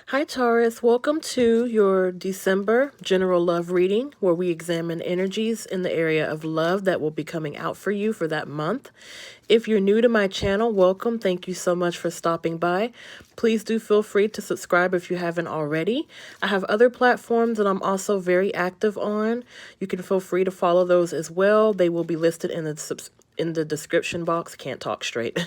Hi, Taurus. Welcome to your December general love reading, where we examine energies in the area of love that will be coming out for you for that month. If you're new to my channel, welcome. Thank you so much for stopping by. Please do feel free to subscribe if you haven't already. I have other platforms that I'm also very active on. You can feel free to follow those as well. They will be listed in the description box. Can't talk straight.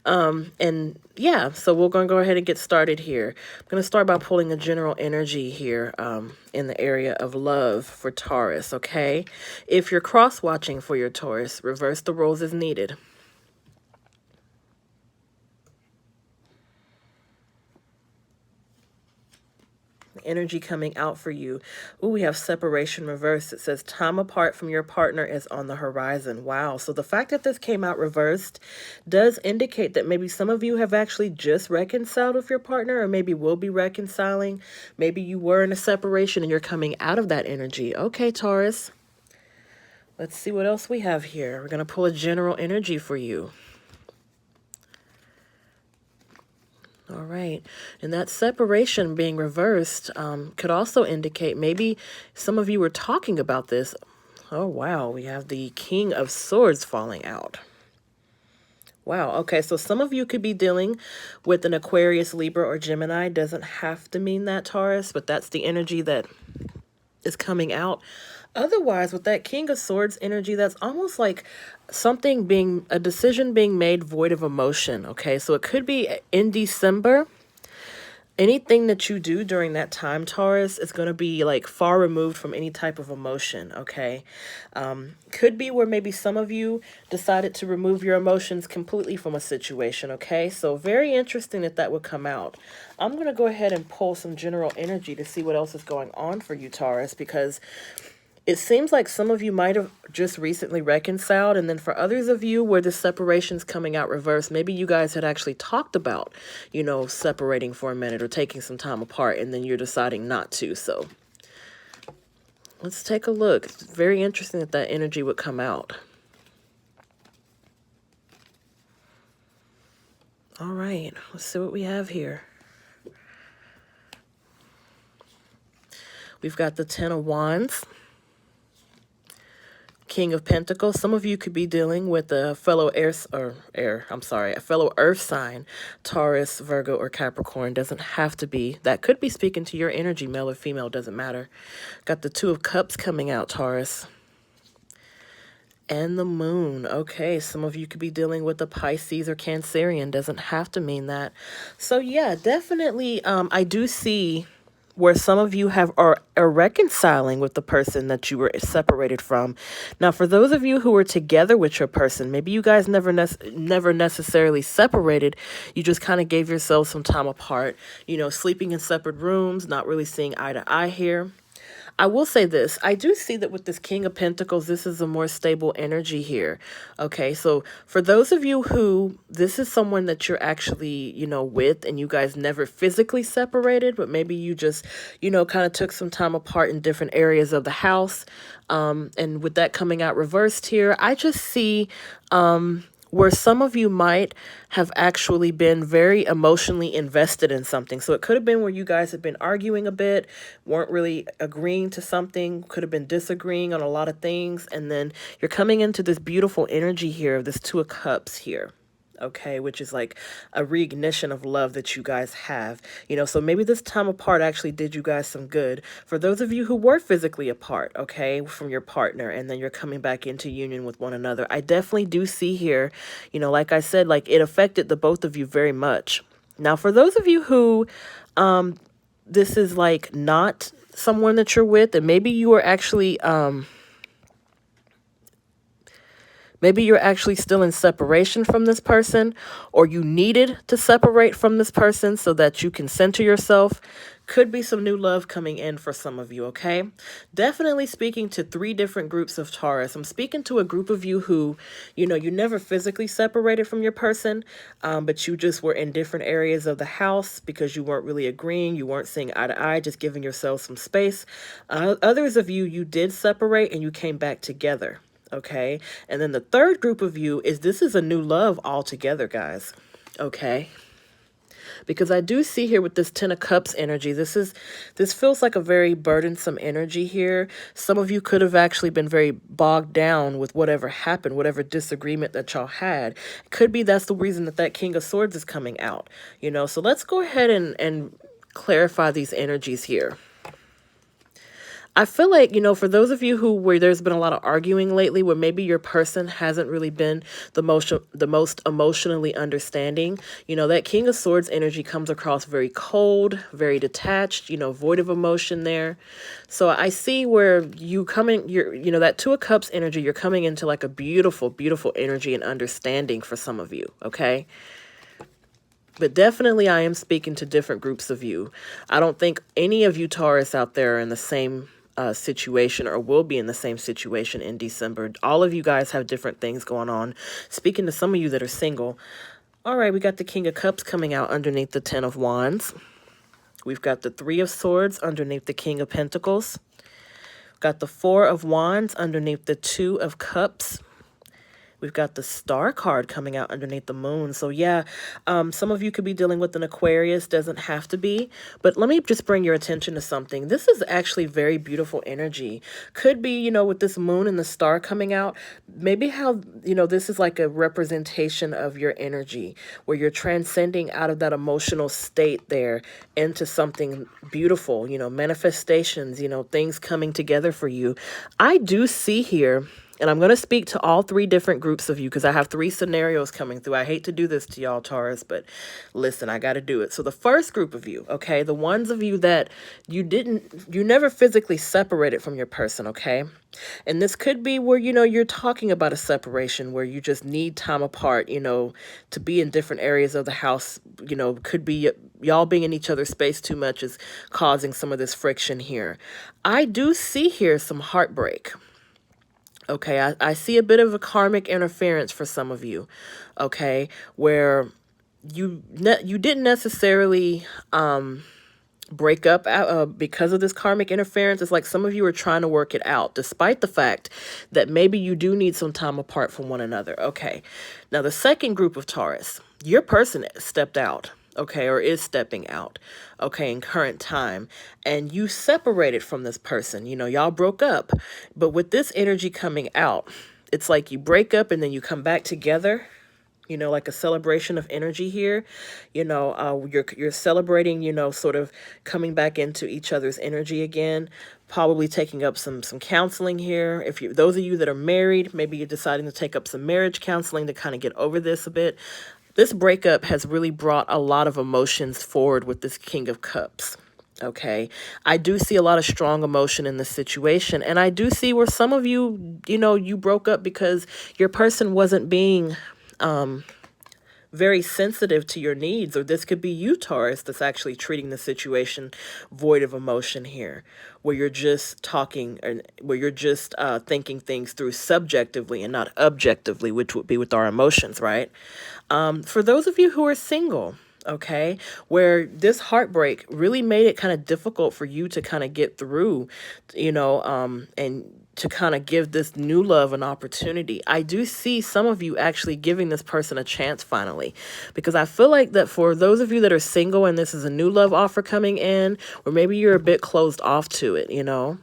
And yeah, so we're going to go ahead and get started here. I'm going to start by pulling a general energy here in the area of love for Taurus, okay? If you're cross-watching for your Taurus, reverse the roles as needed. Energy coming out for you. Ooh, we have separation reversed. It says time apart from your partner is on the horizon. Wow. So the fact that this came out reversed does indicate that maybe some of you have actually just reconciled with your partner, or maybe will be reconciling. Maybe you were in a separation and you're coming out of that energy. Okay, Taurus. Let's see what else we have here. We're going to pull a general energy for you. All right. And that separation being reversed could also indicate maybe some of you were talking about this. Oh, wow. We have the King of Swords falling out. Wow. Okay. So some of you could be dealing with an Aquarius, Libra, or Gemini. Doesn't have to mean that, Taurus, but that's the energy that is coming out. Otherwise, with that King of Swords energy, that's almost like a decision being made void of emotion. Okay, so it could be in December. Anything that you do during that time, Taurus, is going to be like far removed from any type of emotion, okay? Could be where maybe some of you decided to remove your emotions completely from a situation, okay? So very interesting that that would come out. I'm going to go ahead and pull some general energy to see what else is going on for you, Taurus, because it seems like some of you might have just recently reconciled, and then for others of you where the separation's coming out reverse, maybe you guys had actually talked about, separating for a minute or taking some time apart, and then you're deciding not to. So let's take a look. It's very interesting that that energy would come out. All right, let's see what we have here. We've got the Ten of Wands, King of Pentacles. Some of you could be dealing with a fellow a fellow earth sign, Taurus, Virgo, or Capricorn. Doesn't have to be. That could be speaking to your energy, male or female, doesn't matter. Got the Two of Cups coming out, Taurus. And the Moon. Okay, some of you could be dealing with a Pisces or Cancerian. Doesn't have to mean that. So yeah, definitely I do see where some of you are reconciling with the person that you were separated from. Now, for those of you who were together with your person, maybe you guys never necessarily separated. You just kind of gave yourselves some time apart, sleeping in separate rooms, not really seeing eye to eye here. I will say this. I do see that with this King of Pentacles, this is a more stable energy here. Okay, so for those of you who this is someone that you're actually, with, and you guys never physically separated, but maybe you just, kind of took some time apart in different areas of the house. And with that coming out reversed here, I just see where some of you might have actually been very emotionally invested in something. So it could have been where you guys have been arguing a bit, weren't really agreeing to something, could have been disagreeing on a lot of things. And then you're coming into this beautiful energy here of this Two of Cups here. Okay, which is like a reignition of love that you guys have. So maybe this time apart actually did you guys some good. For those of you who were physically apart, okay, from your partner, and then you're coming back into union with one another, I definitely do see here, like I said, like it affected the both of you very much. Now, for those of you who this is like not someone that you're with, and maybe you are actually maybe you're actually still in separation from this person, or you needed to separate from this person so that you can center yourself. Could be some new love coming in for some of you, okay? Definitely speaking to three different groups of Taurus. I'm speaking to a group of you who, you never physically separated from your person, but you just were in different areas of the house because you weren't really agreeing. You weren't seeing eye to eye, just giving yourself some space. Others of you did separate and you came back together. Okay, and then the third group of you this is a new love altogether, guys. Okay, Because I do see here with this Ten of Cups energy, this feels like a very burdensome energy here. Some of you could have actually been very bogged down with whatever happened, whatever disagreement that y'all had. Could be that's the reason that that King of Swords is coming out, you know. So let's go ahead and clarify these energies here. I feel like, you know, for those of you where there's been a lot of arguing lately, where maybe your person hasn't really been the most emotionally understanding, you know, that King of Swords energy comes across very cold, very detached, you know, void of emotion there. So I see where you know, that Two of Cups energy, you're coming into like a beautiful, beautiful energy and understanding for some of you, okay? But definitely I am speaking to different groups of you. I don't think any of you Taurus out there are in the same situation or will be in the same situation in December. All of you guys have different things going on. Speaking to some of you that are single. All right, we got the King of Cups coming out underneath the Ten of Wands. We've got the Three of Swords underneath the King of Pentacles. Got the Four of Wands underneath the Two of Cups. We've got the Star card coming out underneath the Moon. So yeah, some of you could be dealing with an Aquarius. Doesn't have to be. But let me just bring your attention to something. This is actually very beautiful energy. Could be, you know, with this Moon and the Star coming out, maybe how, you know, this is like a representation of your energy, where you're transcending out of that emotional state there into something beautiful, you know, manifestations, you know, things coming together for you. I do see here, and I'm going to speak to all three different groups of you because I have three scenarios coming through. I hate to do this to y'all, Taurus, but listen, I got to do it. So the first group of you, okay, the ones of you that you never physically separated from your person, okay? And this could be where, you know, you're talking about a separation where you just need time apart, you know, to be in different areas of the house. You know, could be y'all being in each other's space too much is causing some of this friction here. I do see here some heartbreak. Okay, I see a bit of a karmic interference for some of you, okay, where you didn't necessarily break up because of this karmic interference. It's like some of you are trying to work it out, despite the fact that maybe you do need some time apart from one another. Okay, now the second group of Taurus, your person stepped out. Okay, or is stepping out, okay, in current time, and you separated from this person. You know, y'all broke up, but with this energy coming out, it's like you break up and then you come back together, you know, like a celebration of energy here. You know, you're celebrating, you know, sort of coming back into each other's energy again, probably taking up some counseling here. If you, those of you that are married, maybe you're deciding to take up some marriage counseling to kind of get over this a bit. This breakup has really brought a lot of emotions forward with this King of Cups. Okay, I do see a lot of strong emotion in this situation. And I do see where some of you, you know, you broke up because your person wasn't being very sensitive to your needs, or this could be you, Taurus, that's actually treating the situation void of emotion here, where you're just talking, and where you're just thinking things through subjectively and not objectively, which would be with our emotions, right? For those of you who are single, okay, where this heartbreak really made it kind of difficult for you to kind of get through, you know, and to kind of give this new love an opportunity. I do see some of you actually giving this person a chance finally, because I feel like that for those of you that are single and this is a new love offer coming in, or maybe you're a bit closed off to it, you know.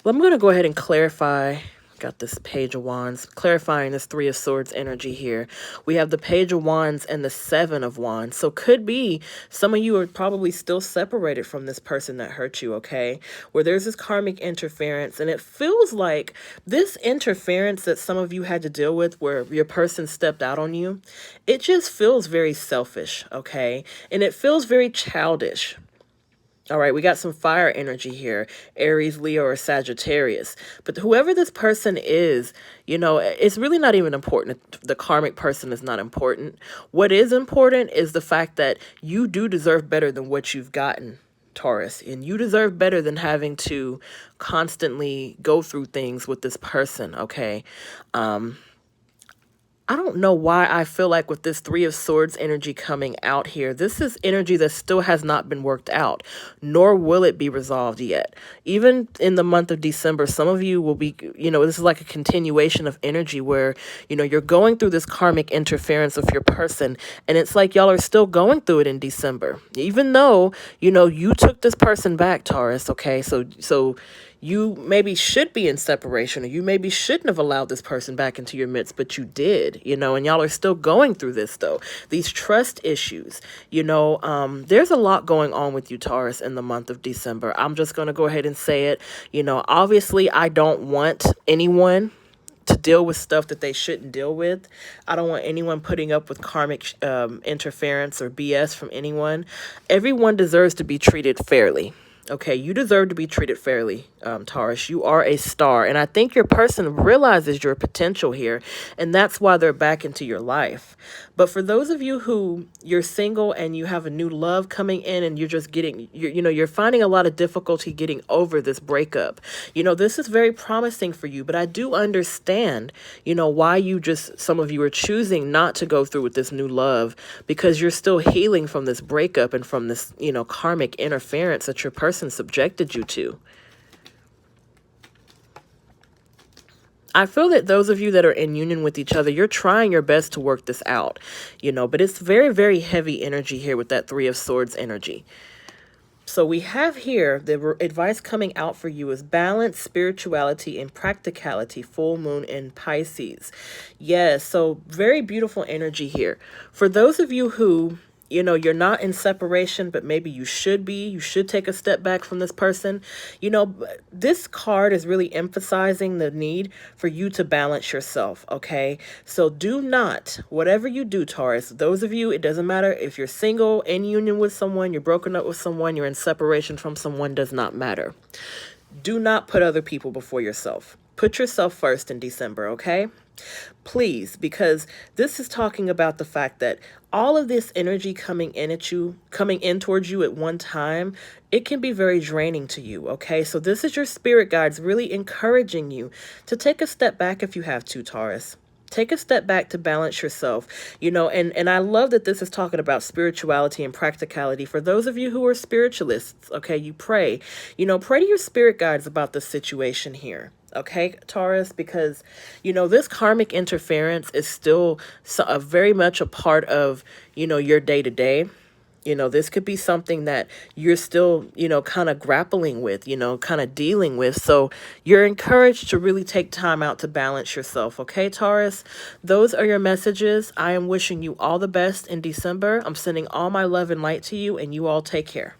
Well, I'm going to go ahead and clarify. Got this Page of Wands, clarifying this Three of Swords energy here. We have the Page of Wands and the Seven of Wands. So could be some of you are probably still separated from this person that hurt you, okay? Where there's this karmic interference, and it feels like this interference that some of you had to deal with where your person stepped out on you, it just feels very selfish, okay? And it feels very childish. All right, we got some fire energy here, Aries, Leo, or Sagittarius. But whoever this person is, you know, it's really not even important. The karmic person is not important. What is important is the fact that you do deserve better than what you've gotten, Taurus. And you deserve better than having to constantly go through things with this person, okay? I don't know why I feel like with this Three of Swords energy coming out here, this is energy that still has not been worked out, nor will it be resolved yet. Even in the month of December, some of you will be, this is like a continuation of energy where, you're going through this karmic interference with your person, and it's like y'all are still going through it in December. Even though, you took this person back, Taurus, okay? So you maybe should be in separation, or you maybe shouldn't have allowed this person back into your midst, but you did, and y'all are still going through this though. These trust issues, there's a lot going on with you, Taurus, in the month of December. I'm just going to go ahead and say it. Obviously I don't want anyone to deal with stuff that they shouldn't deal with. I don't want anyone putting up with karmic interference or BS from anyone. Everyone deserves to be treated fairly. Okay, you deserve to be treated fairly, Taurus. You are a star, and I think your person realizes your potential here, and that's why they're back into your life. But for those of you who you're single and you have a new love coming in, and you're just you're finding a lot of difficulty getting over this breakup. This is very promising for you, but I do understand, why some of you are choosing not to go through with this new love, because you're still healing from this breakup and from this, karmic interference that your person subjected you to. I feel that those of you that are in union with each other, you're trying your best to work this out, but it's very, very heavy energy here with that Three of Swords energy. So we have here, the advice coming out for you is balance, spirituality, and practicality, full moon in Pisces. Yes, so very beautiful energy here. For those of you who, you're not in separation, but maybe you should be. You should take a step back from this person. This card is really emphasizing the need for you to balance yourself, okay? So do not, whatever you do, Taurus, those of you, it doesn't matter if you're single, in union with someone, you're broken up with someone, you're in separation from someone, does not matter. Do not put other people before yourself. Put yourself first in December, okay? Please, because this is talking about the fact that all of this energy coming in towards you at one time, it can be very draining to you, okay? So this is your spirit guides really encouraging you to take a step back if you have to, Taurus. Take a step back to balance yourself, and I love that this is talking about spirituality and practicality. For those of you who are spiritualists, okay, you pray to your spirit guides about the situation here. Okay, Taurus, because, this karmic interference is still very much a part of, your day-to-day. This could be something that you're still, kind of grappling with, kind of dealing with. So you're encouraged to really take time out to balance yourself. Okay, Taurus, those are your messages. I am wishing you all the best in December. I'm sending all my love and light to you, and you all take care.